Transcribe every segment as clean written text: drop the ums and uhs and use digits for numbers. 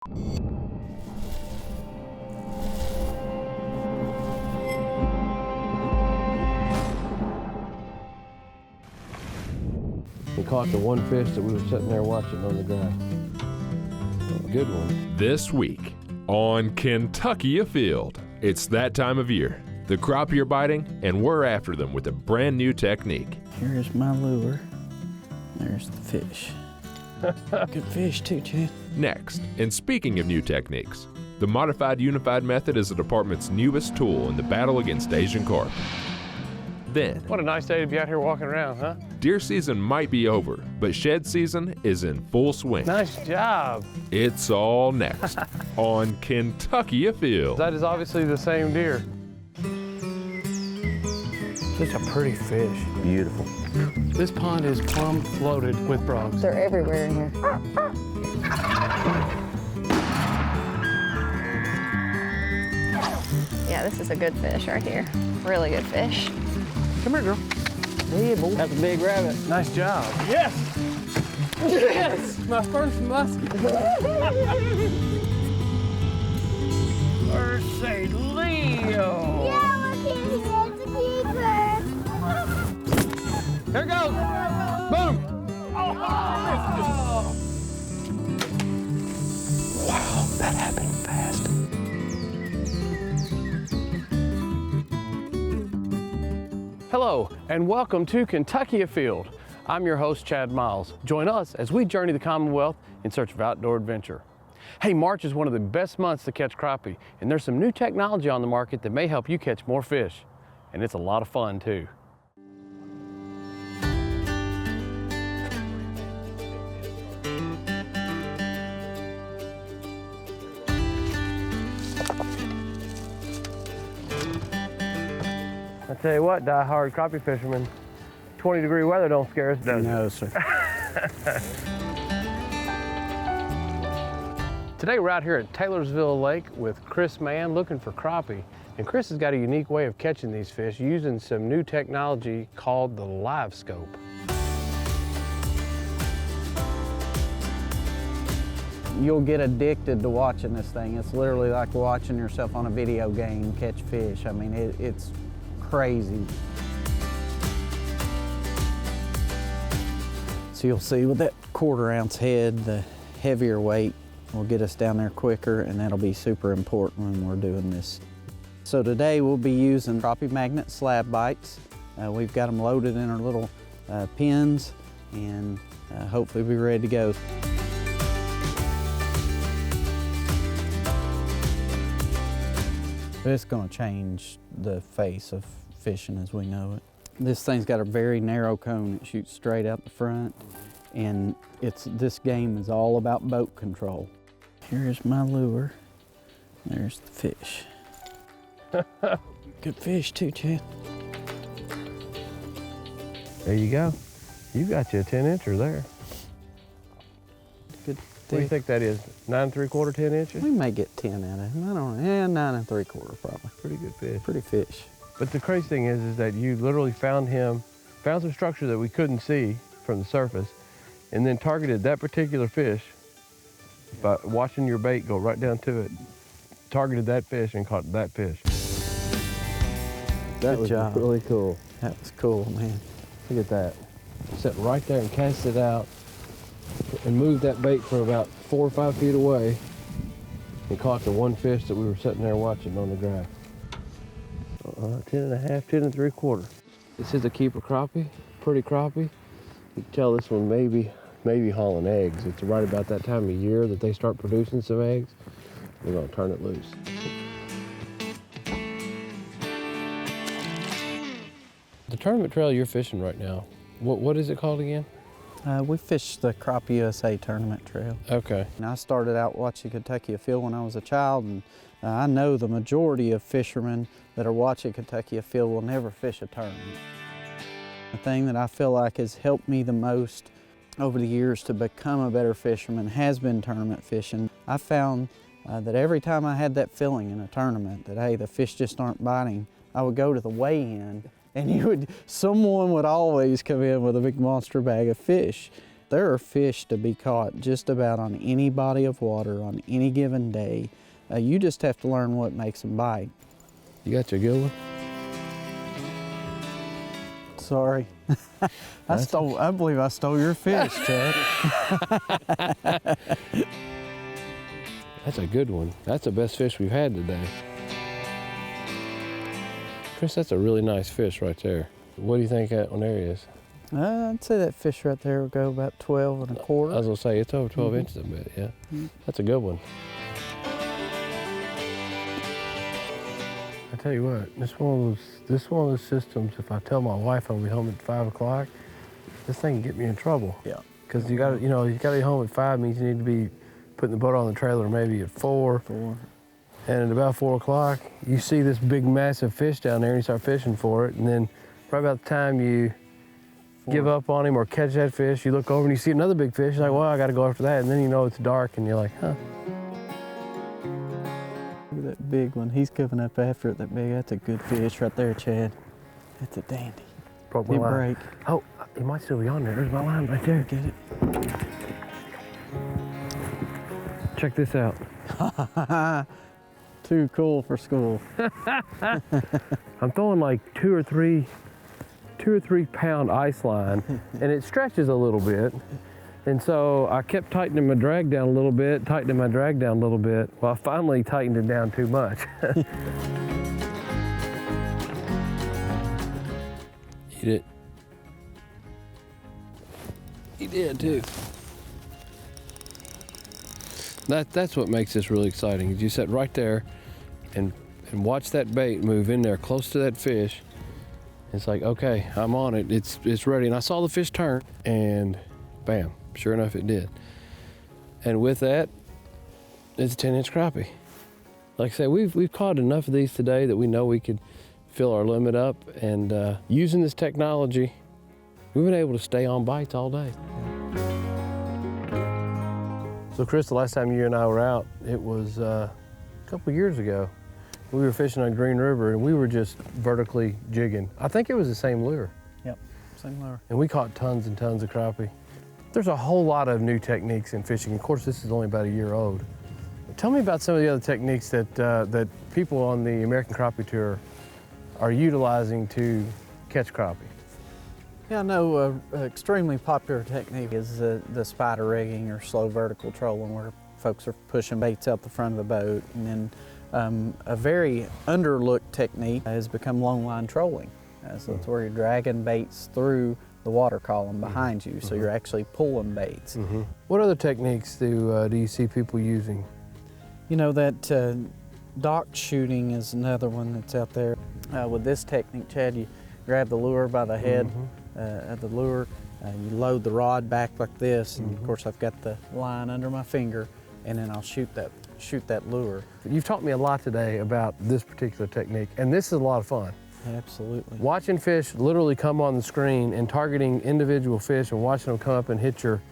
We caught the one fish that we were sitting there watching on the grass. Good one. This week on Kentucky Afield, it's that time of year. The crappie are biting, and we're after them with a brand new technique. Here's my lure. There's the fish. Good fish too, Chad. Next, and speaking of new techniques, the Modified Unified Method is the department's newest tool in the battle against Asian Carp. Then, What a nice day to be out here walking around, huh? deer season might be over, but shed season is in full swing. Nice job. It's all next on Kentucky Afield. That is obviously the same deer. Such a pretty fish. Beautiful. This pond is plumb loaded with frogs. They're everywhere in here. Yeah, this is a good fish right here. Really good fish. Come here, girl. Yeah, boy. That's a big rabbit. Nice job. Yes! Yes! My first muskie. Mercy Leo! Yeah, look, it's a keeper. Here it goes! Boom! Wow, that happened fast. Hello, and welcome to Kentucky Afield. I'm your host, Chad Miles. Join us as we journey the Commonwealth in search of outdoor adventure. Hey, March is one of the best months to catch crappie, and there's some new technology on the market that may help you catch more fish. And it's a lot of fun, too. I tell you what, die-hard crappie fishermen, 20-degree weather don't scare us, does it? No, sir. Today we're out here at Taylorsville Lake with Kris Mann looking for crappie. And Kris has got a unique way of catching these fish using some new technology called the Livescope. You'll get addicted to watching this thing. It's literally like watching yourself on a video game catch fish. I mean, it's crazy. So you'll see with that 1/4 ounce head, the heavier weight will get us down there quicker, and that'll be super important when we're doing this. So today we'll be using crappie magnet slab bites. We've got them loaded in our little pins, and hopefully be ready to go. It's going to change the face of fishing as we know it. This thing's got a very narrow cone. It shoots straight out the front, and this game is all about boat control. Here's my lure. There's the fish. Good fish too, Chad. There you go. You got you a 10-incher there. Good. What do you think that is? 9 3/4, 10 inches? We may get 10 out of him. I don't know. Yeah, 9 3/4 probably. Pretty good fish. Pretty fish. But the crazy thing is that you literally found some structure that we couldn't see from the surface, and then targeted that particular fish by watching your bait go right down to it. Targeted that fish and caught that fish. That was job. really cool. That was cool, man. Look at that. Set right there and cast it out and moved that bait from about 4 or 5 feet away and caught the one fish that we were sitting there watching on the grass. 10 1/2, 10 3/4. This is a keeper crappie, pretty crappie. You can tell this one maybe hauling eggs. It's right about that time of year that they start producing some eggs. We're gonna turn it loose. The tournament trail you're fishing right now, what is it called again? We fished the Crappie USA tournament trail. Okay. And I started out watching Kentucky Afield when I was a child, and I know the majority of fishermen that are watching Kentucky Afield will never fish a tournament. The thing that I feel like has helped me the most over the years to become a better fisherman has been tournament fishing. I found that every time I had that feeling in a tournament that, hey, the fish just aren't biting, I would go to the weigh-in, and someone would always come in with a big monster bag of fish. There are fish to be caught just about on any body of water on any given day. You just have to learn what makes them bite. You got your good one? Sorry. I believe I stole your fish, Chad. That's a good one. That's the best fish we've had today. Kris, that's a really nice fish right there. What do you think that one there is? I'd say that fish right there will go about 12 and a quarter. I was gonna say, it's over 12 inches, I bet, yeah. That's a good one. I tell you what, this one of those systems, if I tell my wife I'll be home at 5 o'clock, this thing can get me in trouble. Yeah. Because you gotta be home at 5 means you need to be putting the boat on the trailer maybe at 4. And at about 4 o'clock, you see this big massive fish down there and you start fishing for it. And then right about the time you give up on him or catch that fish, you look over and you see another big fish, you're like, well, I gotta go after that. And then you know it's dark and you're like, huh. Look at that big one. He's coming up after it, that big. That's a good fish right there, Chad. That's a dandy. Broke my line. Oh, he might still be on there. There's my line right there. Get it? Check this out. Too cool for school. I'm throwing like two or three pound ice line, and it stretches a little bit. And so I kept tightening my drag down a little bit, Well, I finally tightened it down too much. Eat it. He did too. That's what makes this really exciting. You sit right there and watch that bait move in there close to that fish. It's like, okay, I'm on it. It's ready. And I saw the fish turn, and bam, sure enough, it did. And with that, it's a 10-inch crappie. Like I say, we've caught enough of these today that we know we could fill our limit up. And using this technology, we've been able to stay on bites all day. So Kris, the last time you and I were out, it was a couple years ago. We were fishing on Green River and we were just vertically jigging. I think it was the same lure. Yep, same lure. And we caught tons and tons of crappie. There's a whole lot of new techniques in fishing. Of course, this is only about a year old. Tell me about some of the other techniques that people on the American Crappie Tour are utilizing to catch crappie. Yeah, I know an extremely popular technique is the spider rigging or slow vertical trolling, where folks are pushing baits out the front of the boat. And then a very underlooked technique has become long line trolling. So it's where you're dragging baits through the water column behind you, so you're actually pulling baits. What other techniques do you see people using? You know, that dock shooting is another one that's out there. With this technique, Chad, you grab the lure by the head of the lure, you load the rod back like this, and of course I've got the line under my finger, and then I'll shoot that lure. You've taught me a lot today about this particular technique, and this is a lot of fun. Absolutely. Watching fish literally come on the screen and targeting individual fish and watching them come up and hit your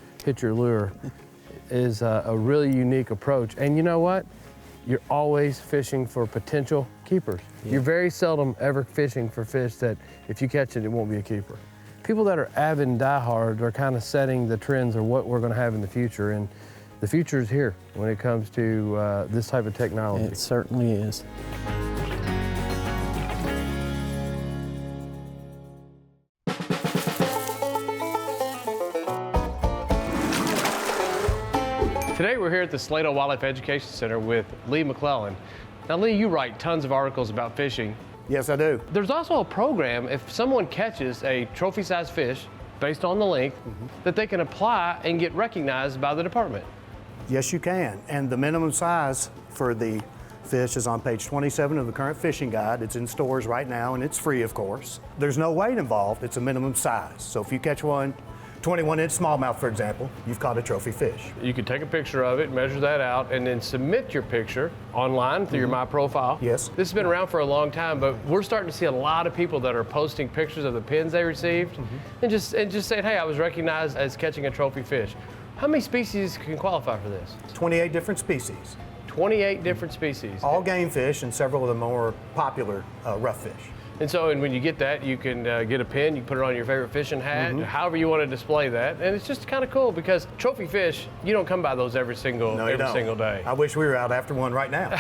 lure is a really unique approach. And you know what? You're always fishing for potential keepers. Yeah. You're very seldom ever fishing for fish that if you catch it, it won't be a keeper. People that are avid and diehards are kind of setting the trends of what we're going to have in the future. And the future is here when it comes to this type of technology. It certainly is. Today we're here at the Slato Wildlife Education Center with Lee McClellan. Now Lee, you write tons of articles about fishing. Yes, I do. There's also a program if someone catches a trophy-sized fish based on the length that they can apply and get recognized by the department. Yes, you can. And the minimum size for the fish is on page 27 of the current fishing guide. It's in stores right now and it's free, of course. There's no weight involved, it's a minimum size. So if you catch one 21-inch smallmouth, for example, you've caught a trophy fish. You can take a picture of it, measure that out, and then submit your picture online through your My Profile. Yes. This has been around for a long time, but we're starting to see a lot of people that are posting pictures of the pins they received and just saying, hey, I was recognized as catching a trophy fish. How many species can qualify for this? 28 different species. 28 different species. All game fish and several of the more popular rough fish. And so, and when you get that, you can get a pin, you can put it on your favorite fishing hat, however you want to display that. And it's just kind of cool because trophy fish, you don't come by those every single day. I wish we were out after one right now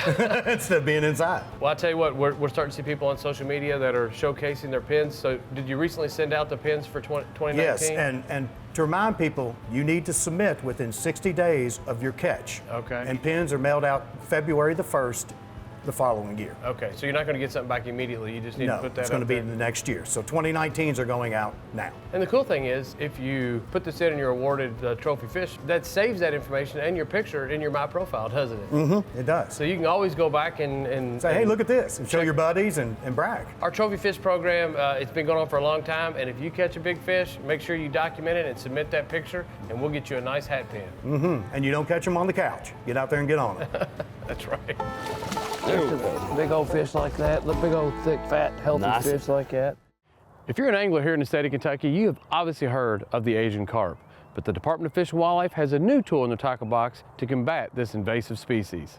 instead of being inside. Well, I tell you what, we're starting to see people on social media that are showcasing their pins. So did you recently send out the pins for 2019? Yes, and to remind people, you need to submit within 60 days of your catch. Okay. And pins are mailed out February the 1st the following year. Okay, so you're not going to get something back immediately. You just need to put that it's going to be there. in the next year. So 2019s are going out now. And the cool thing is, if you put this in and you're awarded the trophy fish, that saves that information and your picture in your My Profile, doesn't it? Mm-hmm, it does. So you can always go back and say, hey, look at this, and show your buddies and brag. Our trophy fish program, it's been going on for a long time, and if you catch a big fish, make sure you document it and submit that picture, and we'll get you a nice hat pin. Mm-hmm. And you don't catch them on the couch. Get out there and get on it. That's right. Big old fish like that, look, big old thick, fat, healthy fish like that. If you're an angler here in the state of Kentucky, you have obviously heard of the Asian carp, but the Department of Fish and Wildlife has a new tool in their tackle box to combat this invasive species.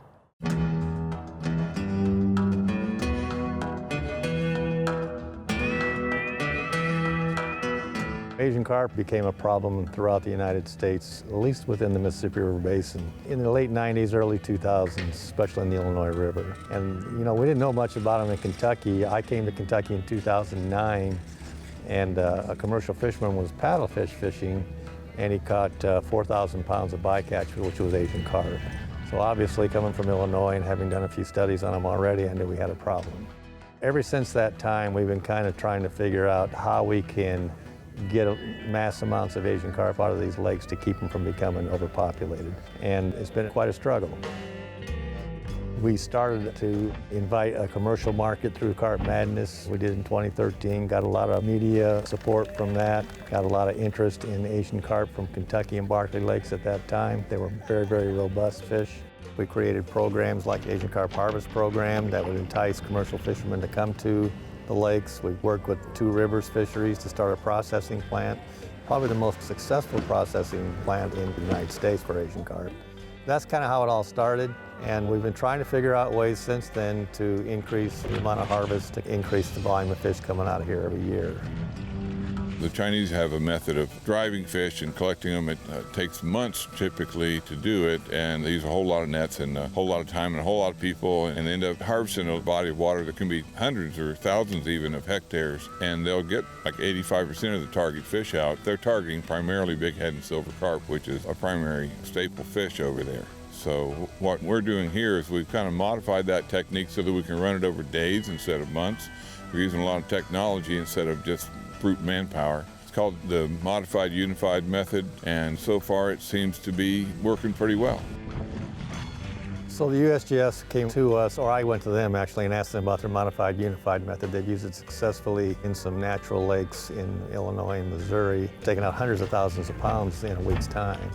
Asian carp became a problem throughout the United States, at least within the Mississippi River Basin. In the late 90s, early 2000s, especially in the Illinois River. And you know, we didn't know much about them in Kentucky. I came to Kentucky in 2009, and a commercial fisherman was paddlefish fishing, and he caught 4,000 pounds of bycatch, which was Asian carp. So obviously, coming from Illinois and having done a few studies on them already, I knew we had a problem. Ever since that time, we've been kind of trying to figure out how we can get mass amounts of Asian carp out of these lakes to keep them from becoming overpopulated. And it's been quite a struggle. We started to invite a commercial market through Carp Madness. We did in 2013, got a lot of media support from that, got a lot of interest in Asian carp from Kentucky and Barkley Lakes at that time. They were very, very robust fish. We created programs like the Asian Carp Harvest Program that would entice commercial fishermen to come to the lakes. We worked with Two Rivers Fisheries to start a processing plant, probably the most successful processing plant in the United States for Asian carp. That's kind of how it all started, and we've been trying to figure out ways since then to increase the amount of harvest, to increase the volume of fish coming out of here every year. The Chinese have a method of driving fish and collecting them. It takes months typically to do it, and they use a whole lot of nets and a whole lot of time and a whole lot of people, and they end up harvesting a body of water that can be hundreds or thousands even of hectares, and they'll get like 85% of the target fish out. They're targeting primarily bighead and silver carp, which is a primary staple fish over there. So what we're doing here is we've kind of modified that technique so that we can run it over days instead of months. We're using a lot of technology instead of just brute manpower. It's called the Modified Unified Method, and so far it seems to be working pretty well. So the USGS came to us, or I went to them actually, and asked them about their Modified Unified Method. They've used it successfully in some natural lakes in Illinois and Missouri, taking out hundreds of thousands of pounds in a week's time.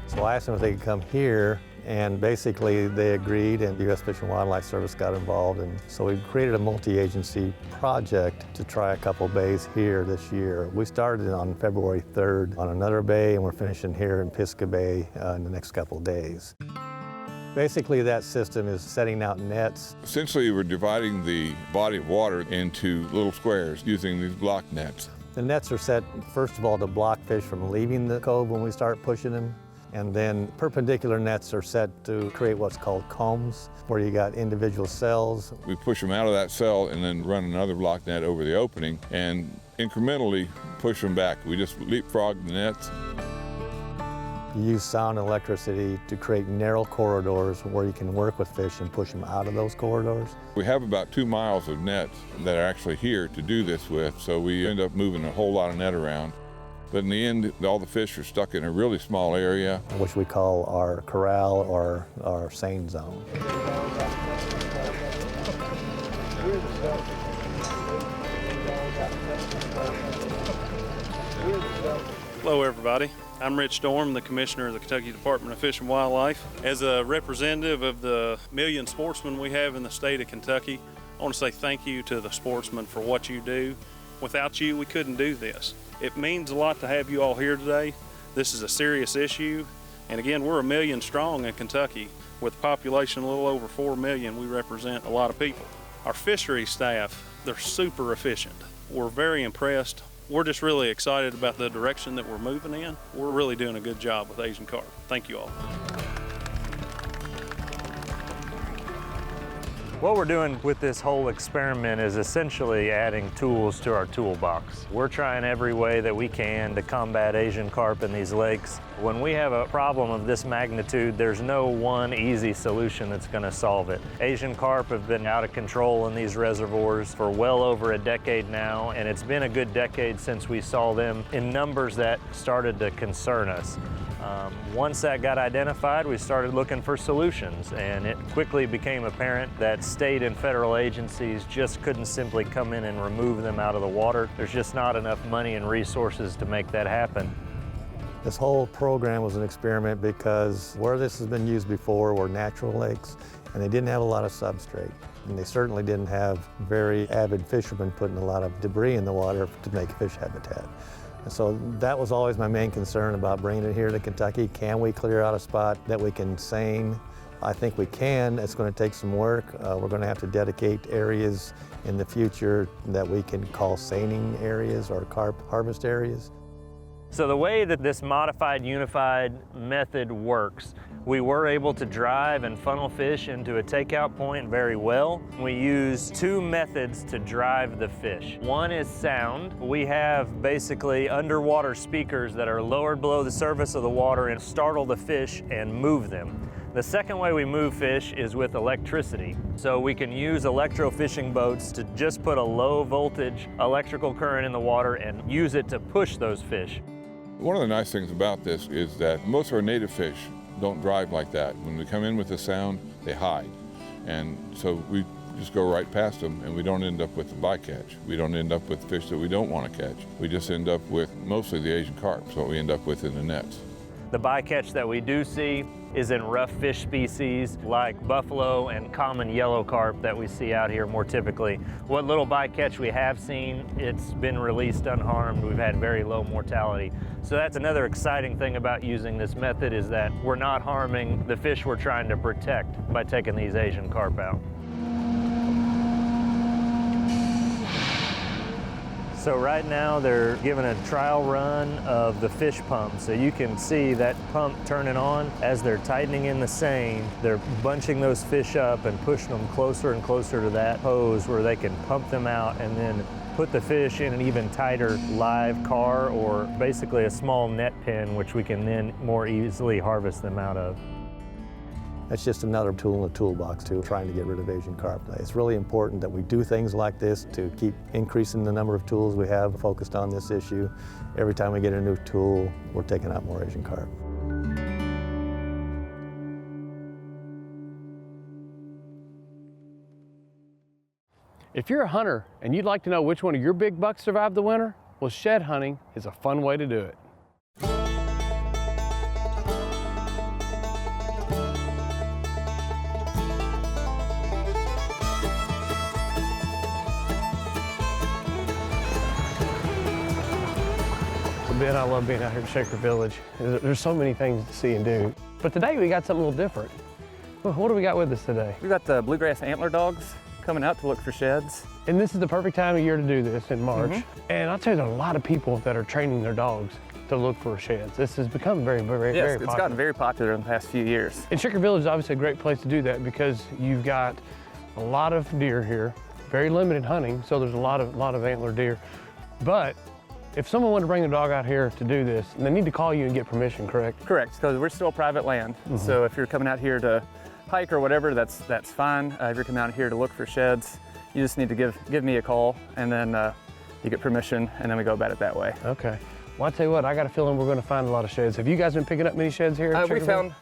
So I asked them if they could come here, and basically they agreed, and the U.S. Fish and Wildlife Service got involved, and so we created a multi-agency project to try a couple bays here this year. We started on February 3rd on another bay, and we're finishing here in Pisgah Bay in the next couple days. Basically, that system is setting out nets. Essentially, we're dividing the body of water into little squares using these block nets. The nets are set, first of all, to block fish from leaving the cove when we start pushing them. And then perpendicular nets are set to create what's called combs, where you got individual cells. We push them out of that cell and then run another block net over the opening and incrementally push them back. We just leapfrog the nets. You use sound and electricity to create narrow corridors where you can work with fish and push them out of those corridors. We have about 2 miles of nets that are actually here to do this with, so we end up moving a whole lot of net around. But in the end, all the fish are stuck in a really small area, which we call our corral or our seine zone. Hello everybody, I'm Rich Storm, the Commissioner of the Kentucky Department of Fish and Wildlife. As a representative of the million sportsmen we have in the state of Kentucky, I want to say thank you to the sportsmen for what you do. Without you, we couldn't do this. It means a lot to have you all here today. This is a serious issue, and again, we're 1 million strong in Kentucky. With a population a little over 4 million, we represent a lot of people. Our fishery staff They're super efficient. We're very impressed. We're just really excited about the direction that we're moving in. We're really doing a good job with Asian Carp. Thank you all. What we're doing with this whole experiment is essentially adding tools to our toolbox. We're trying every way that we can to combat Asian carp in these lakes. When we have a problem of this magnitude, there's no one easy solution that's going to solve it. Asian carp have been out of control in these reservoirs for well over a decade now, and it's been a good decade since we saw them in numbers that started to concern us. Once that got identified, we started looking for solutions, and it quickly became apparent that state and federal agencies just couldn't simply come in and remove them out of the water. There's just not enough money and resources to make that happen. This whole program was an experiment because where this has been used before were natural lakes, and they didn't have a lot of substrate. And they certainly didn't have very avid fishermen putting a lot of debris in the water to make fish habitat. And so that was always my main concern about bringing it here to Kentucky. Can we clear out a spot that we can seine? I think we can. It's going to take some work. We're going to have to dedicate areas in the future that we can call seining areas or carp harvest areas. So the way that this modified unified method works, we were able to drive and funnel fish into a takeout point very well. We use two methods to drive the fish. One is sound. We have basically underwater speakers that are lowered below the surface of the water and startle the fish and move them. The second way we move fish is with electricity. So we can use electro-fishing boats to just put a low voltage electrical current in the water and use it to push those fish. One of the nice things about this is that most of our native fish don't drive like that. When we come in with the sound, they hide. And so we just go right past them, and we don't end up with the bycatch. We don't end up with fish that we don't want to catch. We just end up with mostly the Asian carp, so what we end up with in the nets. The bycatch that we do see is in rough fish species like buffalo and common yellow carp that we see out here more typically. What little bycatch we have seen, it's been released unharmed. We've had very low mortality. So that's another exciting thing about using this method, is that we're not harming the fish we're trying to protect by taking these Asian carp out. So right now they're giving a trial run of the fish pump. So you can see that pump turning on as they're tightening in the seine. They're bunching those fish up and pushing them closer and closer to that hose where they can pump them out and then put the fish in an even tighter live car, or basically a small net pen, which we can then more easily harvest them out of. That's just another tool in the toolbox to trying to get rid of Asian carp. It's really important that we do things like this to keep increasing the number of tools we have focused on this issue. Every time we get a new tool, we're taking out more Asian carp. If you're a hunter and you'd like to know which one of your big bucks survived the winter, well, shed hunting is a fun way to do it. I love being out here in Shaker Village. There's so many things to see and do. But today we got something a little different. What do we got with us today? We got the bluegrass antler dogs coming out to look for sheds. And this is the perfect time of year to do this, in March. And I'll tell you, there are a lot of people that are training their dogs to look for sheds. This has become very popular. It's gotten very popular in the past few years. And Shaker Village is obviously a great place to do that because you've got a lot of deer here, very limited hunting, so there's a lot of antler deer. But if someone wanted to bring a dog out here to do this, they need to call you and get permission, correct? Correct, because we're still private land. So if you're coming out here to hike or whatever, that's fine. If you're coming out here to look for sheds, you just need to give me a call, and then you get permission, and then we go about it that way. Okay. Well, I'll tell you what, I got a feeling we're going to find a lot of sheds. Have you guys been picking up many sheds here?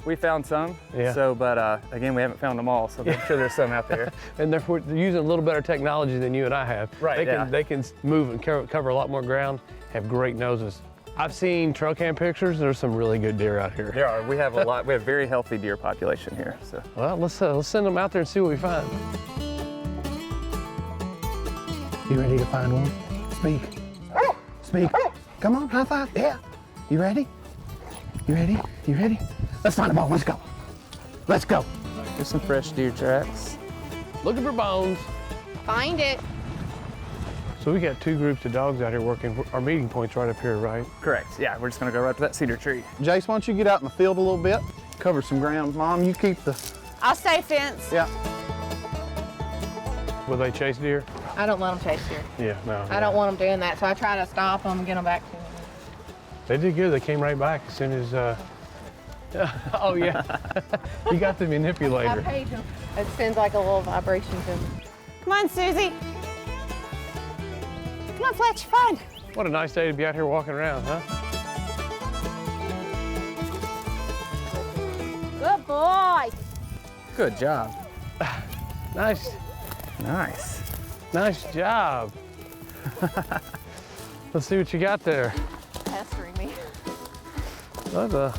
We found some. Yeah. So, but again, we haven't found them all. So I'm sure there's some out there. And they're using a little better technology than you and I have. Right. They can move and cover a lot more ground. Have great noses. I've seen trail cam pictures. There's some really good deer out here. There are. We have a lot. We have very healthy deer population here. So. Well, let's send them out there and see what we find. You ready to find one? Speak. Speak. Come on, high five. Yeah. You ready? You ready? You ready? Let's find them all. Let's go. Let's go. There's some fresh deer tracks. Looking for bones. Find it. So we got 2 groups of dogs out here working. Our meeting point's right up here, right? Correct. Yeah, we're just gonna go right to that cedar tree. Jace, why don't you get out in the field a little bit? Cover some ground. Mom, you keep the... I'll stay fence. Yeah. Will they chase deer? I don't let them chase deer. Yeah, no. I don't want them doing that, so I try to stop them and get them back to me. They did good. They came right back as soon as, oh yeah. You got the I manipulator. page them. It sends like a little vibration to them. Come on, Susie. Come on, Fletch, fun. What a nice day to be out here walking around, huh? Good boy. Good job. Nice, Nice. nice job. Let's see what you got there. Pestering me. That's a,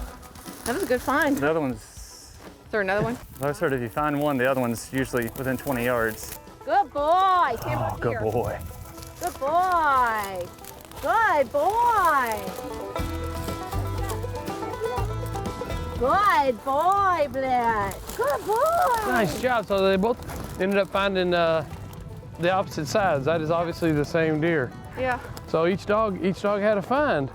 That was a good find. Is Another one's, there another one? I heard if you find one, the other one's usually within 20 yards. Good boy. Come Oh, up good here. boy. Good boy. Good boy. Good boy, Blitz. Good boy. nice job. So they both ended up finding the opposite sides. That is obviously the same deer. Yeah. So each dog had a find.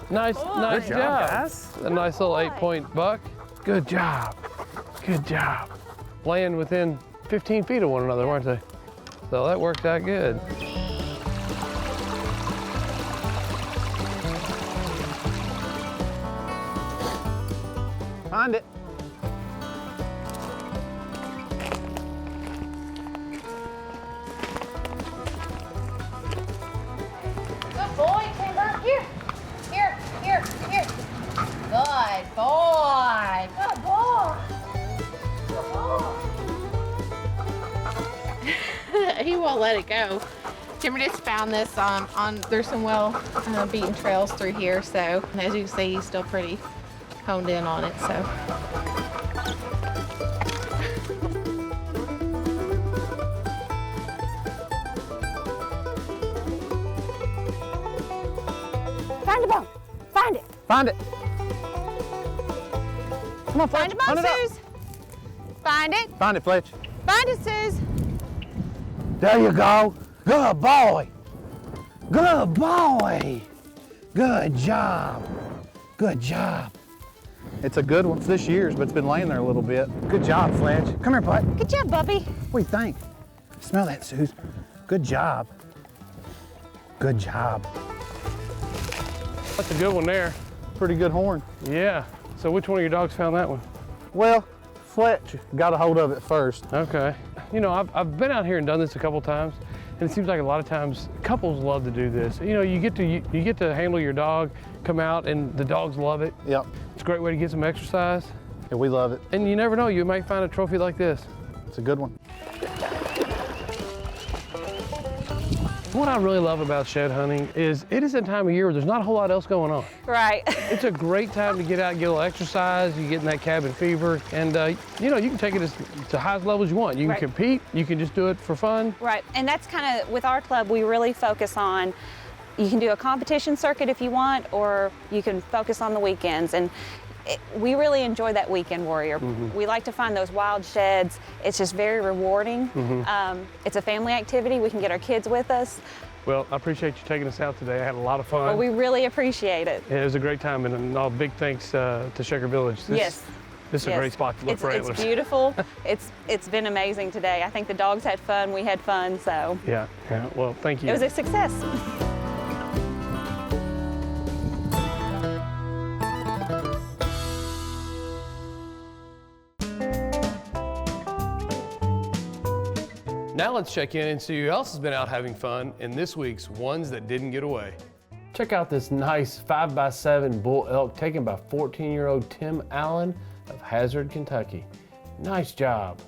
Nice, nice Good job, guys. A nice little 8-point buck. Good job. Good job. Playing within 15 feet of one another, weren't they? So that worked out good. Find it. Good boy, Timber. Here. Here, here, here. Good boy. Good boy. Good boy. He won't let it go. Timber just found this there's some well beaten trails through here, so as you can see, he's still pretty honed in on it, so. Find a bone. Find it. Find it. Come on, Fletch. Find a bone, hunt it up. Suze. Find it. Find it, Fletch. Find it, Suze. There you go. Good boy. Good boy. Good job. Good job. It's a good one. It's this year's, but it's been laying there a little bit. Good job, Fletch. Come here, bud. Good job, Bubby. What do you think? Smell that, Suze. Good job. Good job. That's a good one there. Pretty good horn. Yeah. So which one of your dogs found that one? Well, Fletch got a hold of it first. Okay. You know, I've been out here and done this a couple times, and it seems like a lot of times couples love to do this. You know, you get to handle your dog, come out, and the dogs love it. Yep. It's a great way to get some exercise. And we love it. And you never know, you might find a trophy like this. It's a good one. What I really love about shed hunting is it is a time of year where there's not a whole lot else going on. Right. It's a great time to get out and get a little exercise. You get in that cabin fever, and you know, you can take it to highest levels you want. You can Right. compete, you can just do it for fun. Right, and that's kind of, with our club, we really focus on, you can do a competition circuit if you want, or you can focus on the weekends. And we really enjoy that weekend warrior. We like to find those wild sheds. It's just very rewarding. It's a family activity. We can get our kids with us. Well, I appreciate you taking us out today. I had a lot of fun. Well, we really appreciate it. It was a great time, and all big thanks to Shaker Village. Yes. This is a Yes. great spot to look for antlers. It's beautiful. It's been amazing today. I think the dogs had fun. We had fun. So Yeah. Well, thank you. it was a success. Now let's check in and see who else has been out having fun in this week's Ones That Didn't Get Away. Check out this nice 5x7 bull elk taken by 14-year-old Tim Allen of Hazard, Kentucky. Nice job.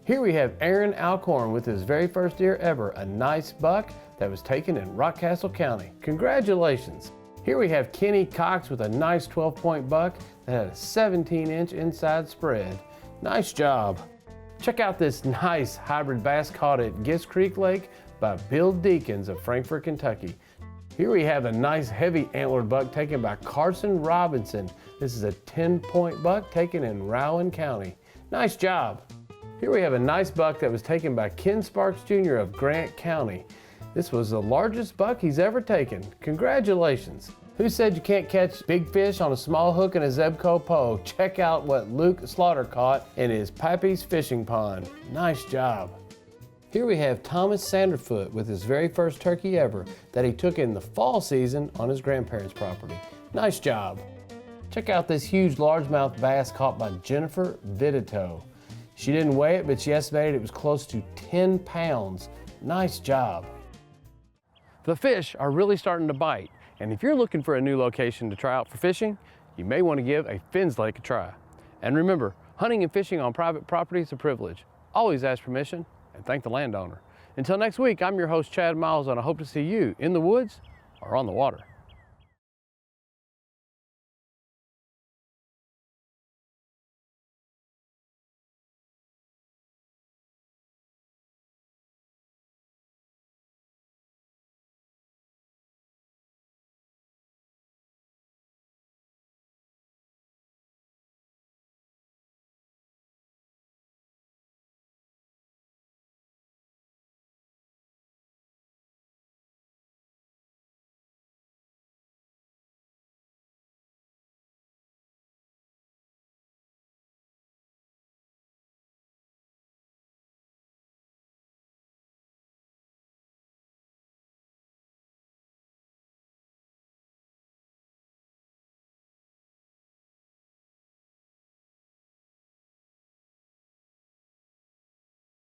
Here we have Aaron Alcorn with his very first deer ever, a nice buck that was taken in Rockcastle County. Congratulations. Here we have Kenny Cox with a nice 12-point buck that had a 17-inch inside spread. Nice job. Check out this nice hybrid bass caught at Gist Creek Lake by Bill Deacons of Frankfort, Kentucky. Here we have a nice heavy antlered buck taken by Carson Robinson. This is a 10-point buck taken in Rowan County. Nice job. Here we have a nice buck that was taken by Ken Sparks Jr. of Grant County. This was the largest buck he's ever taken. Congratulations. Who said you can't catch big fish on a small hook and a Zebco pole? Check out what Luke Slaughter caught in his Pappy's fishing pond. Nice job. Here we have Thomas Sanderfoot with his very first turkey ever that he took in the fall season on his grandparents' property. Nice job. Check out this huge largemouth bass caught by Jennifer Vidito. She didn't weigh it, but she estimated it was close to 10 pounds. Nice job. The fish are really starting to bite, and if you're looking for a new location to try out for fishing, you may want to give a Finns Lake a try. And remember, hunting and fishing on private property is a privilege. Always ask permission and thank the landowner. Until next week, I'm your host, Chad Miles, and I hope to see you in the woods or on the water.